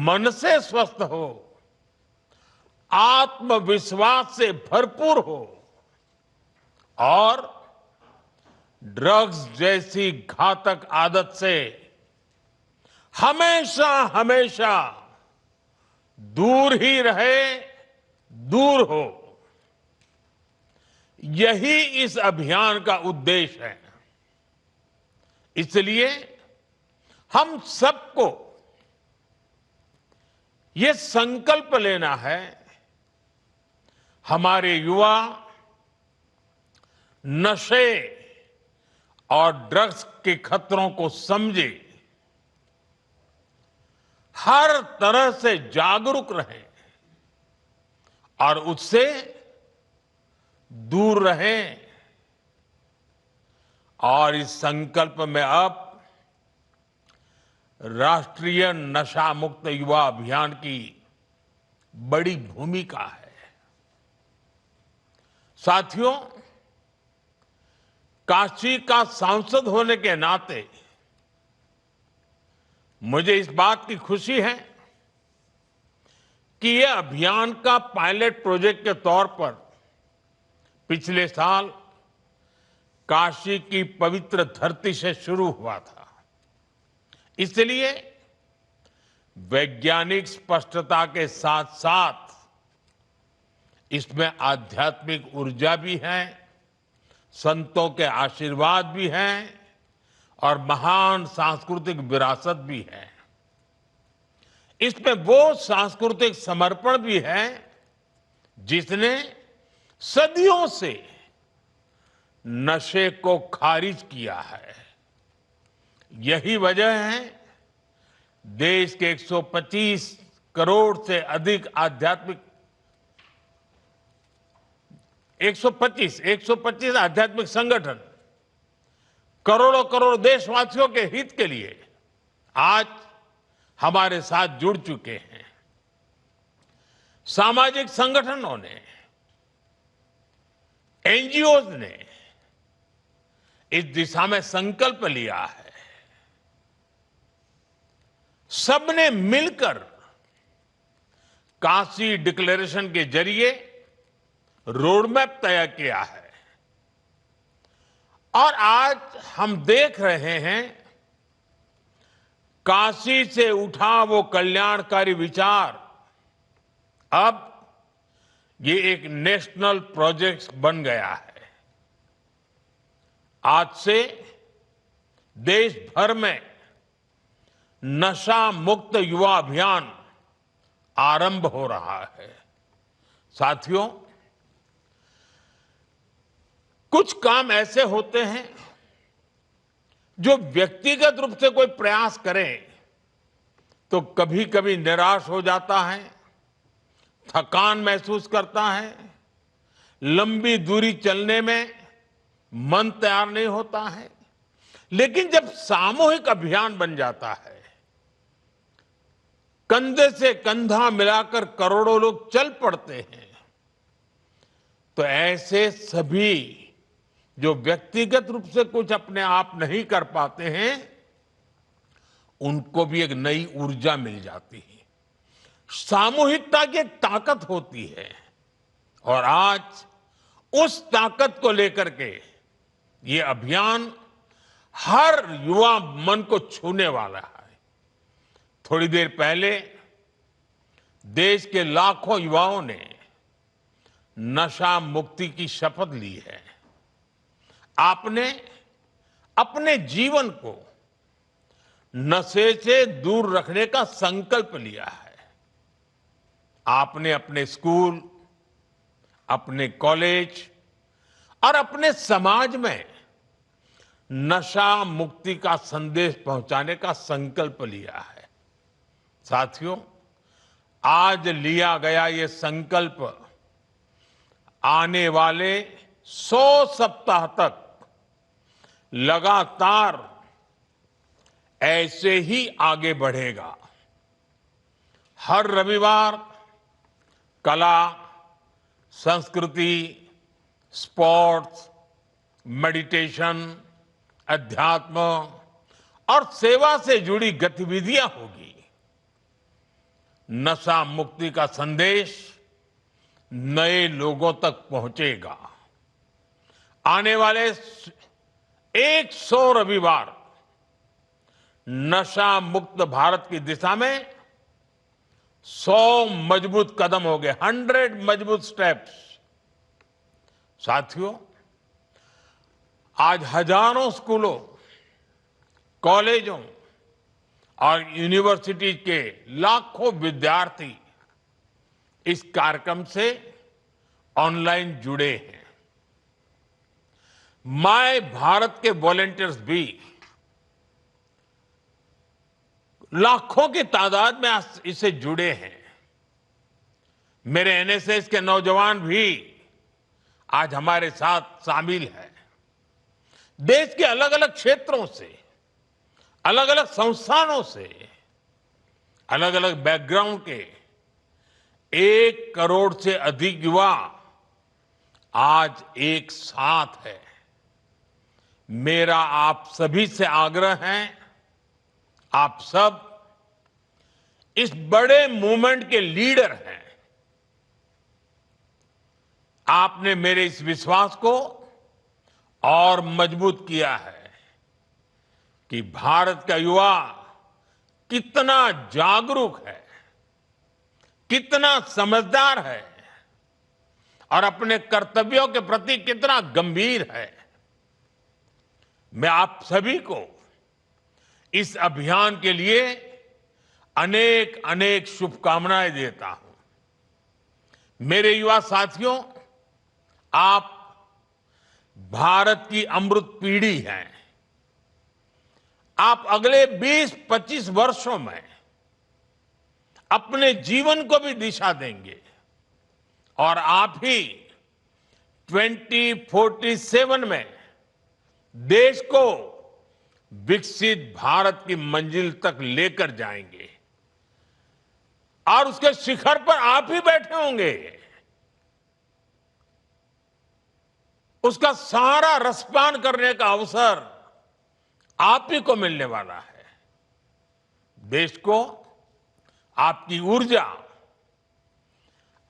मन से स्वस्थ हो, आत्मविश्वास से भरपूर हो और ड्रग्स जैसी घातक आदत से हमेशा हमेशा दूर ही रहे, दूर हो। यही इस अभियान का उद्देश्य है। इसलिए हम सबको ये संकल्प लेना है, हमारे युवा नशे और ड्रग्स के खतरों को समझे, हर तरह से जागरूक रहें और उससे दूर रहें। और इस संकल्प में अब राष्ट्रीय नशा मुक्त युवा अभियान की बड़ी भूमिका है। साथियों, काशी का सांसद होने के नाते मुझे इस बात की खुशी है कि यह अभियान का पायलट प्रोजेक्ट के तौर पर पिछले साल काशी की पवित्र धरती से शुरू हुआ था। इसलिए वैज्ञानिक स्पष्टता के साथ साथ इसमें आध्यात्मिक ऊर्जा भी है, संतों के आशीर्वाद भी हैं और महान सांस्कृतिक विरासत भी है। इसमें वो सांस्कृतिक समर्पण भी है जिसने सदियों से नशे को खारिज किया है। यही वजह है देश के 125 करोड़ से अधिक आध्यात्मिक 125 आध्यात्मिक संगठन करोड़ों करोड़ देशवासियों के हित के लिए आज हमारे साथ जुड़ चुके हैं। सामाजिक संगठनों ने, एनजीओज ने इस दिशा में संकल्प लिया है। सबने मिलकर काशी डिक्लेरेशन के जरिए रोडमैप तय किया है और आज हम देख रहे हैं काशी से उठा वो कल्याणकारी विचार अब ये एक नेशनल प्रोजेक्ट बन गया है। आज से देश भर में नशा मुक्त युवा अभियान आरंभ हो रहा है। साथियों, कुछ काम ऐसे होते हैं जो व्यक्तिगत रूप से कोई प्रयास करे तो कभी कभी निराश हो जाता है, थकान महसूस करता है, लंबी दूरी चलने में मन तैयार नहीं होता है। लेकिन जब सामूहिक अभियान बन जाता है, कंधे से कंधा मिलाकर करोड़ों लोग चल पड़ते हैं, तो ऐसे सभी जो व्यक्तिगत रूप से कुछ अपने आप नहीं कर पाते हैं, उनको भी एक नई ऊर्जा मिल जाती है। सामूहिकता की एक ताकत होती है और आज उस ताकत को लेकर के ये अभियान हर युवा मन को छूने वाला है। थोड़ी देर पहले देश के लाखों युवाओं ने नशा मुक्ति की शपथ ली है। आपने अपने जीवन को नशे से दूर रखने का संकल्प लिया है। आपने अपने स्कूल, अपने कॉलेज और अपने समाज में नशा मुक्ति का संदेश पहुंचाने का संकल्प लिया है। साथियों, आज लिया गया ये संकल्प आने वाले 100 सप्ताह तक लगातार ऐसे ही आगे बढ़ेगा। हर रविवार कला, संस्कृति, स्पोर्ट्स, मेडिटेशन, अध्यात्म और सेवा से जुड़ी गतिविधियां होगी। नशा मुक्ति का संदेश नए लोगों तक पहुंचेगा। आने वाले 100 रविवार नशा मुक्त भारत की दिशा में 100 मजबूत कदम हो गए, 100 मजबूत स्टेप्स। साथियों, आज हजारों स्कूलों, कॉलेजों और यूनिवर्सिटी के लाखों विद्यार्थी इस कार्यक्रम से ऑनलाइन जुड़े हैं। माय भारत के वॉलंटियर्स भी लाखों की तादाद में इससे जुड़े हैं। मेरे एनएसएस के नौजवान भी आज हमारे साथ शामिल हैं। देश के अलग अलग क्षेत्रों से, अलग अलग संस्थानों से, अलग अलग बैकग्राउंड के 1 करोड़ से अधिक युवा आज एक साथ है। मेरा आप सभी से आग्रह है, आप सब इस बड़े मूवमेंट के लीडर हैं। आपने मेरे इस विश्वास को और मजबूत किया है कि भारत का युवा कितना जागरूक है, कितना समझदार है और अपने कर्तव्यों के प्रति कितना गंभीर है। मैं आप सभी को इस अभियान के लिए अनेक अनेक शुभकामनाएं देता हूं। मेरे युवा साथियों, आप भारत की अमृत पीढ़ी हैं। आप अगले 20-25 वर्षों में अपने जीवन को भी दिशा देंगे और आप ही 2047 में देश को विकसित भारत की मंजिल तक लेकर जाएंगे और उसके शिखर पर आप ही बैठे होंगे। उसका सारा रसपान करने का अवसर आप ही को मिलने वाला है। देश को आपकी ऊर्जा,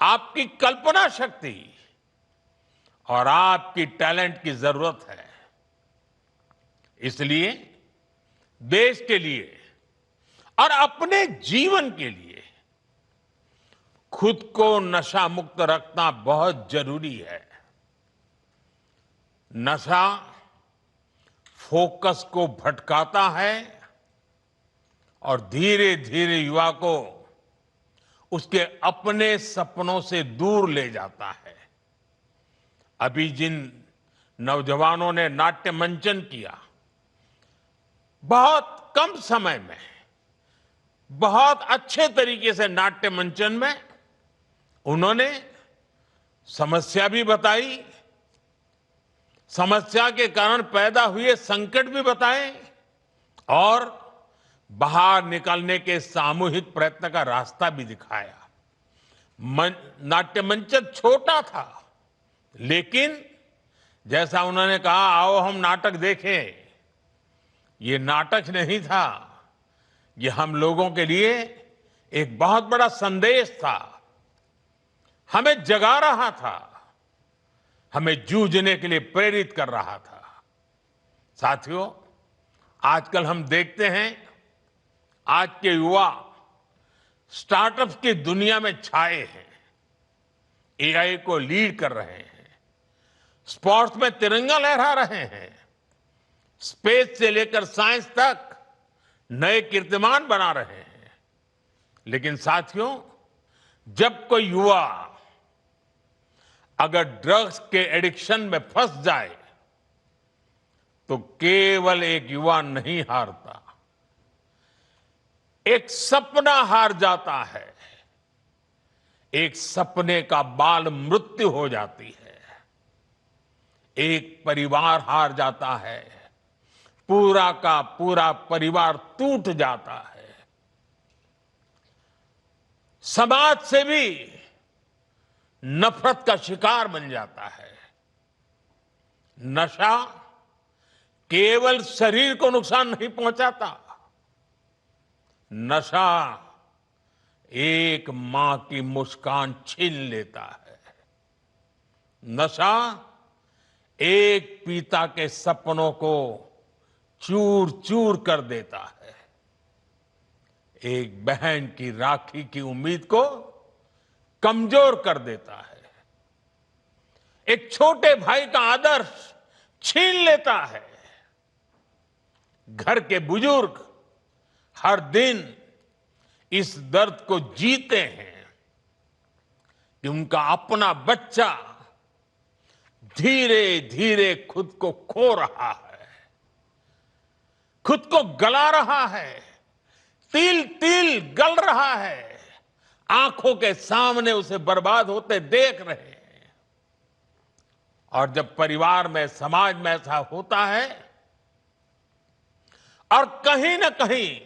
आपकी कल्पना शक्ति और आपकी टैलेंट की जरूरत है। इसलिए देश के लिए और अपने जीवन के लिए खुद को नशा मुक्त रखना बहुत जरूरी है। नशा फोकस को भटकाता है और धीरे धीरे युवा को उसके अपने सपनों से दूर ले जाता है। अभी जिन नौजवानों ने नाट्य मंचन किया, बहुत कम समय में बहुत अच्छे तरीके से नाट्य मंचन में उन्होंने समस्या भी बताई, समस्या के कारण पैदा हुए संकट भी बताए और बाहर निकलने के सामूहिक प्रयत्न का रास्ता भी दिखाया। नाट्य मंचन छोटा था, लेकिन जैसा उन्होंने कहा, आओ हम नाटक देखें, ये नाटक नहीं था, ये हम लोगों के लिए एक बहुत बड़ा संदेश था। हमें जगा रहा था, हमें जूझने के लिए प्रेरित कर रहा था। साथियों, आजकल हम देखते हैं आज के युवा स्टार्टअप्स की दुनिया में छाए हैं, एआई को लीड कर रहे हैं, स्पोर्ट्स में तिरंगा लहरा रहे हैं, स्पेस से लेकर साइंस तक नए कीर्तिमान बना रहे हैं। लेकिन साथियों, जब कोई युवा अगर ड्रग्स के एडिक्शन में फंस जाए तो केवल एक युवा नहीं हारता, एक सपना हार जाता है, एक सपने का बाल मृत्यु हो जाती है, एक परिवार हार जाता है, पूरा का पूरा परिवार टूट जाता है, समाज से भी नफरत का शिकार बन जाता है। नशा केवल शरीर को नुकसान नहीं पहुंचाता, नशा एक मां की मुस्कान छीन लेता है। नशा एक पिता के सपनों को चूर चूर कर देता है। एक बहन की राखी की उम्मीद को कमजोर कर देता है। एक छोटे भाई का आदर्श छीन लेता है। घर के बुजुर्ग हर दिन इस दर्द को जीते हैं कि उनका अपना बच्चा धीरे धीरे खुद को खो रहा है, खुद को गला रहा है, तिल तिल गल रहा है, आंखों के सामने उसे बर्बाद होते देख रहे हैं। और जब परिवार में, समाज में ऐसा होता है और कहीं ना कहीं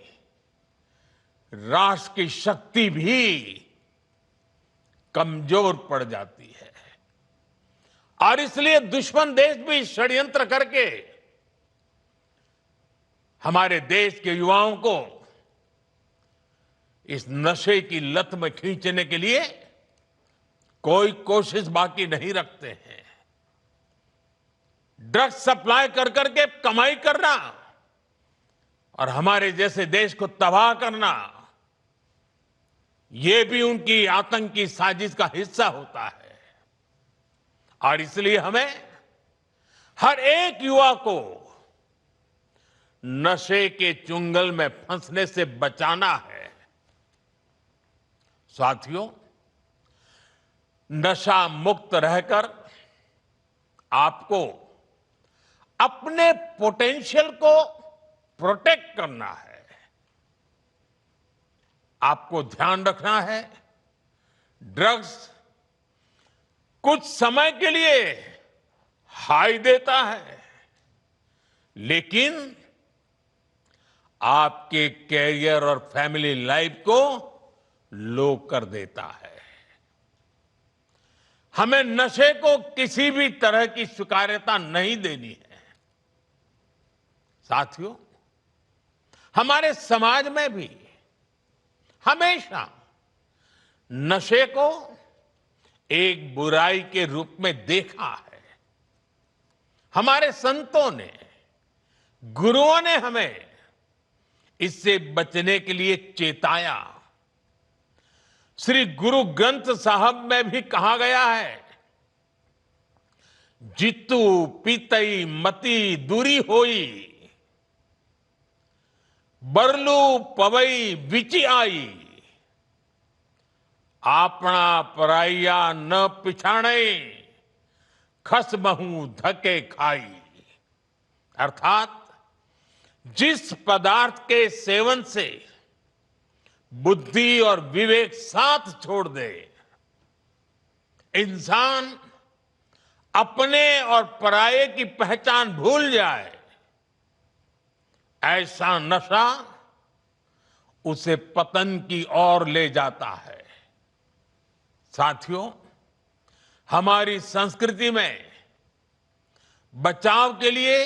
राष्ट्र की शक्ति भी कमजोर पड़ जाती है। और इसलिए दुश्मन देश भी षड्यंत्र करके हमारे देश के युवाओं को इस नशे की लत में खींचने के लिए कोई कोशिश बाकी नहीं रखते हैं। ड्रग्स सप्लाई कर करके कमाई करना और हमारे जैसे देश को तबाह करना, यह भी उनकी आतंकी साजिश का हिस्सा होता है। और इसलिए हमें हर एक युवा को नशे के चुंगल में फंसने से बचाना है। साथियों, नशा मुक्त रहकर आपको अपने पोटेंशियल को प्रोटेक्ट करना है। आपको ध्यान रखना है, ड्रग्स कुछ समय के लिए हाई देता है, लेकिन आपके कैरियर और फैमिली लाइफ को लो कर देता है। हमें नशे को किसी भी तरह की स्वीकार्यता नहीं देनी है। साथियों, हमारे समाज में भी हमेशा नशे को एक बुराई के रूप में देखा है। हमारे संतों ने, गुरुओं ने हमें इससे बचने के लिए चेताया। श्री गुरु ग्रंथ साहब में भी कहा गया है, जितु पीतई मति दूरी होई, बरलू पवई विचि आई, आपना पराइया न पिछाणे, खस महू धके खाई। अर्थात जिस पदार्थ के सेवन से बुद्धि और विवेक साथ छोड़ दे, इंसान अपने और पराये की पहचान भूल जाए, ऐसा नशा उसे पतन की ओर ले जाता है। साथियों, हमारी संस्कृति में बचाव के लिए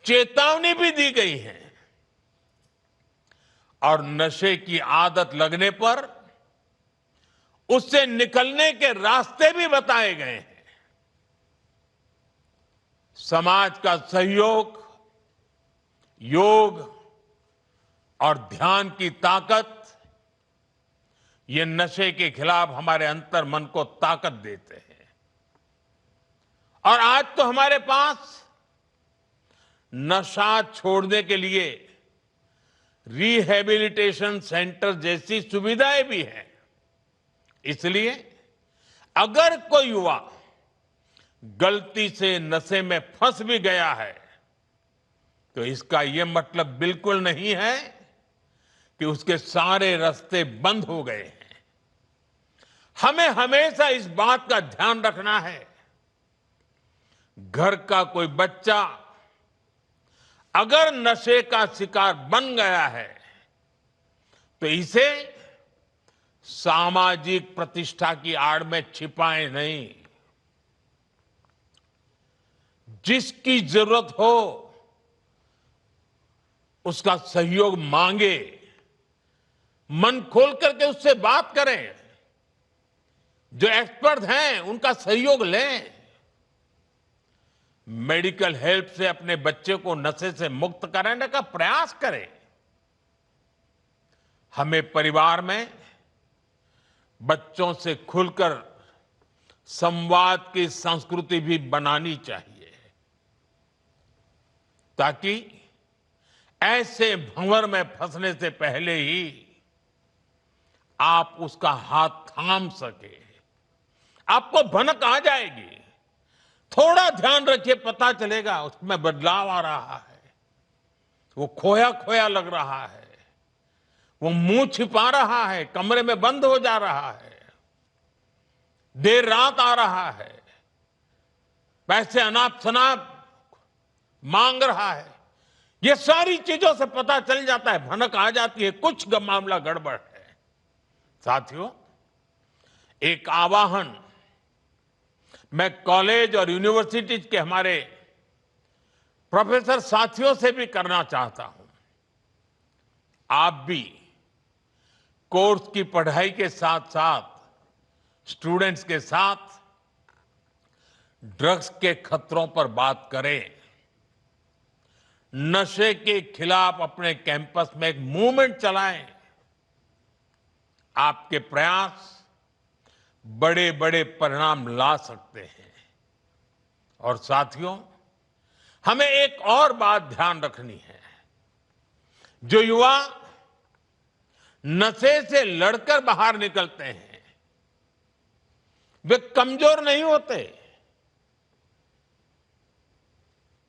चेतावनी भी दी गई है और नशे की आदत लगने पर उससे निकलने के रास्ते भी बताए गए हैं। समाज का सहयोग, योग और ध्यान की ताकत, ये नशे के खिलाफ हमारे अंतर मन को ताकत देते हैं। और आज तो हमारे पास नशा छोड़ने के लिए रिहैबिलिटेशन सेंटर जैसी सुविधाएं भी हैं। इसलिए अगर कोई युवा गलती से नशे में फंस भी गया है, तो इसका यह मतलब बिल्कुल नहीं है कि उसके सारे रास्ते बंद हो गए हैं। हमें हमेशा इस बात का ध्यान रखना है, घर का कोई बच्चा अगर नशे का शिकार बन गया है, तो इसे सामाजिक प्रतिष्ठा की आड़ में छिपाएं नहीं। जिसकी जरूरत हो उसका सहयोग मांगे, मन खोल करके उससे बात करें, जो एक्सपर्ट हैं उनका सहयोग लें, मेडिकल हेल्प से अपने बच्चे को नशे से मुक्त कराने का प्रयास करें। हमें परिवार में बच्चों से खुलकर संवाद की संस्कृति भी बनानी चाहिए, ताकि ऐसे भंवर में फंसने से पहले ही आप उसका हाथ थाम सके। आपको भनक आ जाएगी, थोड़ा ध्यान रखिए, पता चलेगा उसमें बदलाव आ रहा है, वो खोया खोया लग रहा है, वो मुंह छिपा रहा है, कमरे में बंद हो जा रहा है, देर रात आ रहा है, पैसे अनाप शनाप मांग रहा है। ये सारी चीजों से पता चल जाता है, भनक आ जाती है, कुछ मामला गड़बड़ है। साथियों, एक आह्वान मैं कॉलेज और यूनिवर्सिटी के हमारे प्रोफेसर साथियों से भी करना चाहता हूं। आप भी कोर्स की पढ़ाई के साथ साथ स्टूडेंट्स के साथ ड्रग्स के खतरों पर बात करें। नशे के खिलाफ अपने कैंपस में एक मूवमेंट चलाएं। आपके प्रयास बड़े बड़े परिणाम ला सकते हैं। और साथियों, हमें एक और बात ध्यान रखनी है। जो युवा नशे से लड़कर बाहर निकलते हैं, वे कमजोर नहीं होते।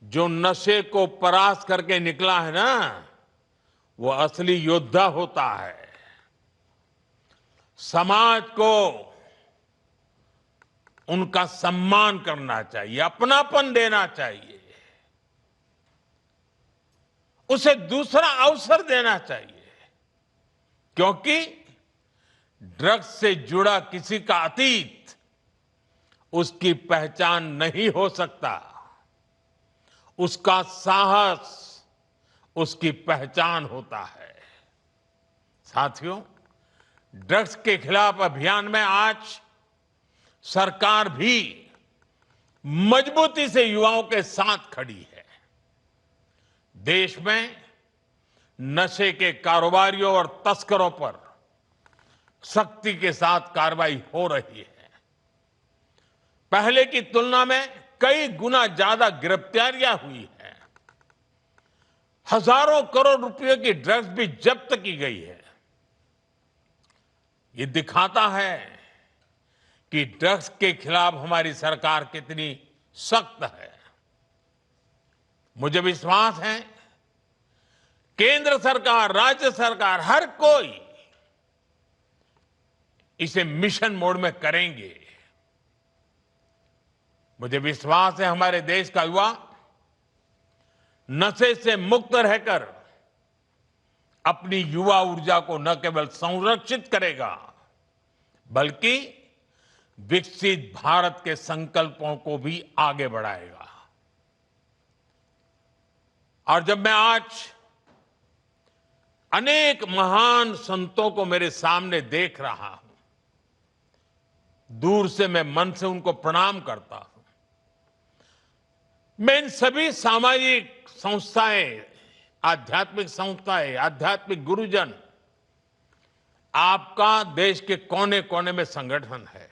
जो नशे को परास्त करके निकला है ना, वो असली योद्धा होता है। समाज को उनका सम्मान करना चाहिए, अपनापन देना चाहिए, उसे दूसरा अवसर देना चाहिए, क्योंकि ड्रग्स से जुड़ा किसी का अतीत उसकी पहचान नहीं हो सकता। उसका साहस उसकी पहचान होता है। साथियों, ड्रग्स के खिलाफ अभियान में आज सरकार भी मजबूती से युवाओं के साथ खड़ी है। देश में नशे के कारोबारियों और तस्करों पर सख्ती के साथ कार्रवाई हो रही है। पहले की तुलना में कई गुना ज्यादा गिरफ्तारियां हुई है। हजारों करोड़ रुपए की ड्रग्स भी जब्त की गई है। ये दिखाता है कि ड्रग्स के खिलाफ हमारी सरकार कितनी सख्त है। मुझे विश्वास है केंद्र सरकार, राज्य सरकार, हर कोई इसे मिशन मोड में करेंगे। मुझे विश्वास है हमारे देश का युवा नशे से मुक्त रहकर अपनी युवा ऊर्जा को न केवल संरक्षित करेगा, बल्कि विकसित भारत के संकल्पों को भी आगे बढ़ाएगा। और जब मैं आज अनेक महान संतों को मेरे सामने देख रहा हूं, दूर से मैं मन से उनको प्रणाम करता हूं। मैं इन सभी सामाजिक संस्थाएं, आध्यात्मिक संस्थाएं, आध्यात्मिक गुरुजन, आपका देश के कोने कोने में संगठन है,